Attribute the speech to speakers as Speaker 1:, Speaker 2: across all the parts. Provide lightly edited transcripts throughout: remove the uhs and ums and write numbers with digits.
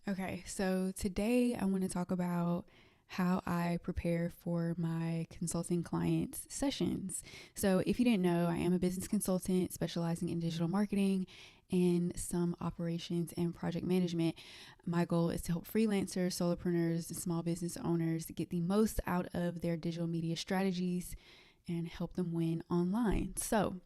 Speaker 1: Okay, so today I want to talk about how I prepare for my consulting clients' sessions. So, if you didn't know, I am a business consultant specializing in digital marketing and some operations and project management. My goal is to help freelancers, solopreneurs, and small business owners get the most out of their digital media strategies and help them win online. So,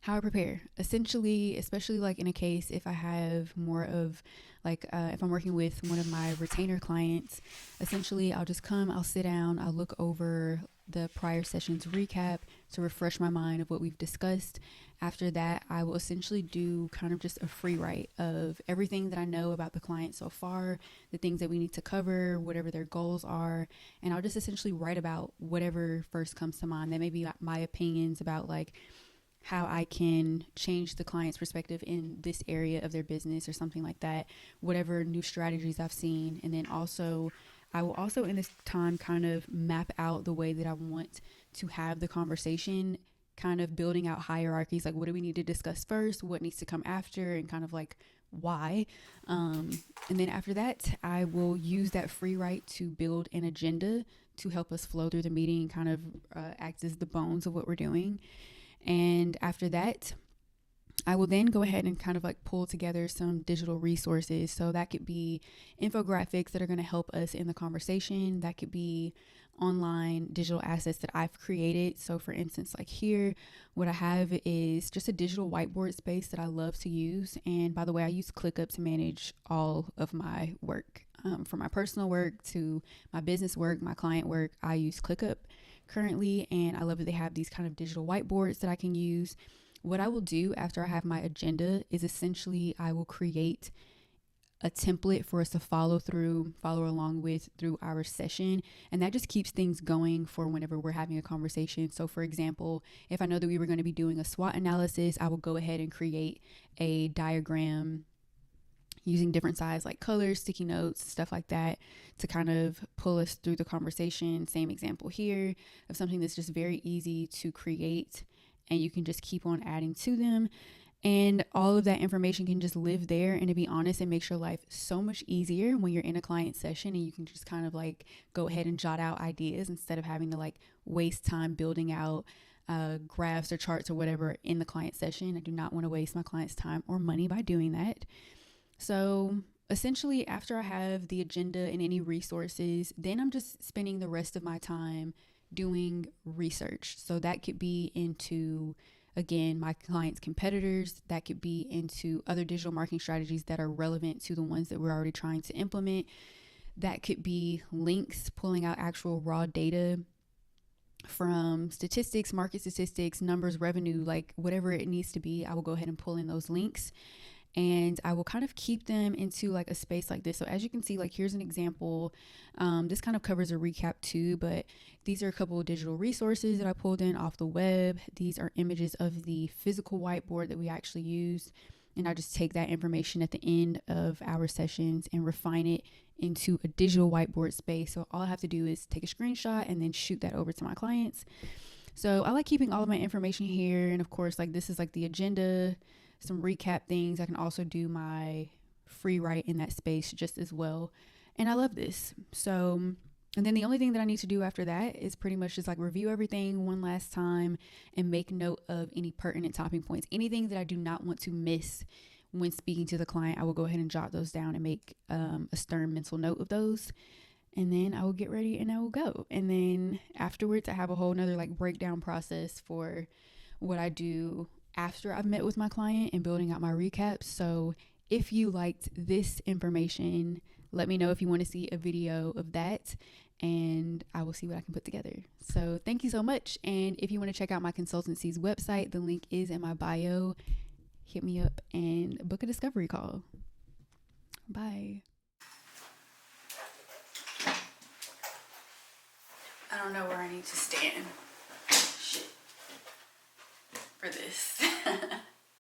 Speaker 1: how I prepare. Essentially, especially like in a case if I have more of if I'm working with one of my retainer clients, essentially I'll sit down, I'll look over the prior session's recap to refresh my mind of what we've discussed. After that, I will essentially do kind of just a free write of everything that I know about the client so far, the things that we need to cover, whatever their goals are, and I'll just essentially write about whatever first comes to mind. That may be my opinions about like how I can change the client's perspective in this area of their business or something like that, whatever new strategies I've seen. And then also, I will also in this time kind of map out the way that I want to have the conversation, kind of building out hierarchies like what do we need to discuss first, what needs to come after, and kind of like why. And then after that, I will use that free write to build an agenda to help us flow through the meeting and kind of act as the bones of what we're doing. And after that, I will then go ahead and kind of like pull together some digital resources. So that could be infographics that are going to help us in the conversation. That could be online digital assets that I've created. So for instance, like here, what I have is just a digital whiteboard space that I love to use. And by the way, I use ClickUp to manage all of my work. From my personal work to my business work, my client work, I use ClickUp currently, and I love that they have these kind of digital whiteboards that I can use. What I will do after I have my agenda is essentially I will create a template for us to follow along with through our session. And that just keeps things going for whenever we're having a conversation. So for example, if I know that we were going to be doing a SWOT analysis, I will go ahead and create a diagram using different size like colors, sticky notes, stuff like that to kind of pull us through the conversation. Same example here of something that's just very easy to create and you can just keep on adding to them. And all of that information can just live there. And to be honest, it makes your life so much easier when you're in a client session and you can just kind of like go ahead and jot out ideas instead of having to like waste time building out graphs or charts or whatever in the client session. I do not want to waste my client's time or money by doing that. So essentially, after I have the agenda and any resources, then I'm just spending the rest of my time doing research. So that could be into, again, my clients' competitors. That could be into other digital marketing strategies that are relevant to the ones that we're already trying to implement. That could be links, pulling out actual raw data from statistics, market statistics, numbers, revenue, like whatever it needs to be. I will go ahead and pull in those links and I will kind of keep them into like a space like this. So as you can see, like here's an example. This kind of covers a recap too, but these are a couple of digital resources that I pulled in off the web. These are images of the physical whiteboard that we actually use. And I just take that information at the end of our sessions and refine it into a digital whiteboard space. So all I have to do is take a screenshot and then shoot that over to my clients. So I like keeping all of my information here. And of course, like this is like the agenda, some recap things. I can also do my free write in that space just as well. And I love this. So, and then the only thing that I need to do after that is pretty much just like review everything one last time and make note of any pertinent talking points. Anything that I do not want to miss when speaking to the client, I will go ahead and jot those down and make a stern mental note of those. And then I will get ready and I will go. And then afterwards, I have a whole nother like breakdown process for what I do after I've met with my client and building out my recaps. So if you liked this information, let me know if you want to see a video of that and I will see what I can put together. So thank you so much. And if you want to check out my consultancy's website, the link is in my bio. Hit me up and book a discovery call. Bye. I don't know where I need to stand. Shit. For this.